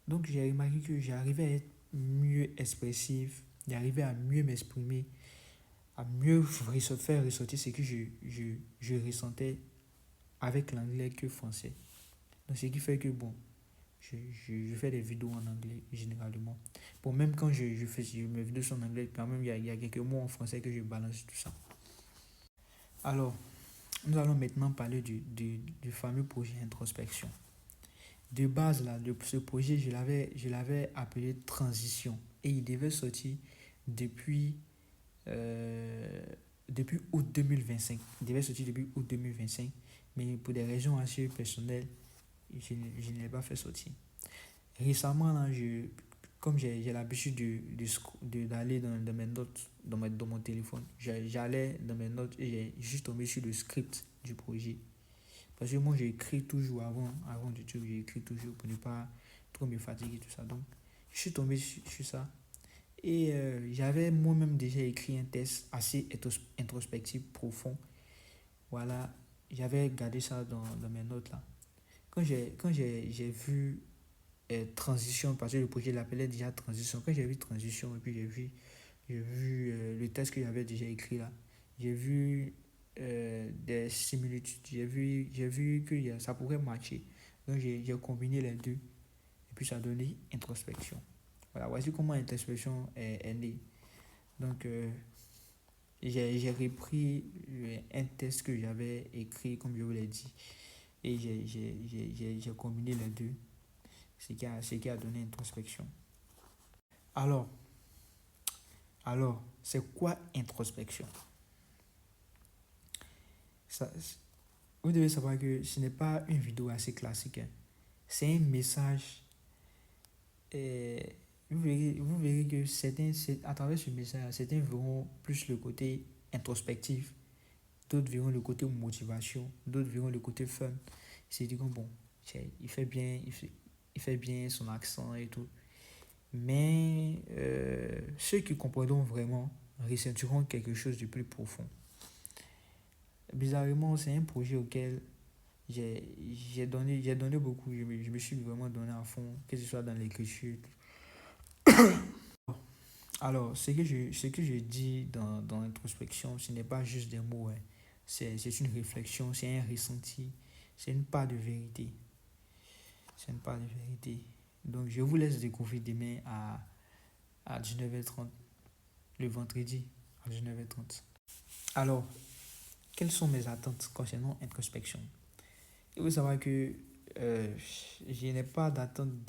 Donc, j'ai remarqué que j'arrivais à être mieux expressif, j'arrivais à mieux m'exprimer, à mieux faire ressortir ce que je ressentais avec l'anglais que français. Donc, ce qui fait que, bon, je fais des vidéos en anglais généralement. Bon, même quand mes vidéos sont en anglais, quand même, il y a quelques mots en français que je balance tout ça. Alors, nous allons maintenant parler du fameux projet introspection. De base, là, ce projet, je l'avais appelé Transition. Et il devait sortir depuis, euh, depuis août 2025. Il devait sortir depuis août 2025. Mais pour des raisons assez personnelles, je ne l'ai pas fait sortir. Récemment, là, comme j'ai l'habitude d'aller dans mes notes, dans mon téléphone, j'allais dans mes notes et j'ai juste tombé sur le script du projet. Parce que moi, j'écris toujours avant du tout, j'écris toujours pour ne pas trop me fatiguer, tout ça. Donc, je suis tombé sur ça. Et j'avais moi-même déjà écrit un test assez introspectif, profond. Voilà, j'avais gardé ça dans mes notes là. Quand j'ai vu transition, parce que le projet l'appelait déjà transition, quand j'ai vu transition, et puis j'ai vu le test que j'avais déjà écrit là, j'ai vu des similitudes, j'ai vu que ça pourrait matcher. Donc j'ai combiné les deux, et puis ça a donné introspection. Voilà, voici comment introspection est née. Donc j'ai repris un test que j'avais écrit, comme je vous l'ai dit, et j'ai combiné les deux, ce qui a donné introspection. Alors, c'est quoi introspection? Ça, vous devez savoir que ce n'est pas une vidéo assez classique, hein. C'est un message. euh, vous verrez que à travers ce message, certains verront plus le côté introspectif, d'autres verront le côté motivation, d'autres verront le côté fun. C'est dit que bon, il fait bien, il fait bien son accent et tout. Mais ceux qui comprendront vraiment ressentiront quelque chose de plus profond. Bizarrement, c'est un projet auquel j'ai donné beaucoup, je me suis vraiment donné à fond, que ce soit dans l'écriture. Alors, ce que je dis dans l'introspection, ce n'est pas juste des mots, hein. C'est une réflexion, c'est un ressenti, c'est une part de vérité. C'est une part de vérité. Donc, je vous laisse découvrir demain à 19h30, le vendredi à 19h30. Alors, quelles sont mes attentes concernant introspection? Il faut savoir que je n'ai pas d'attente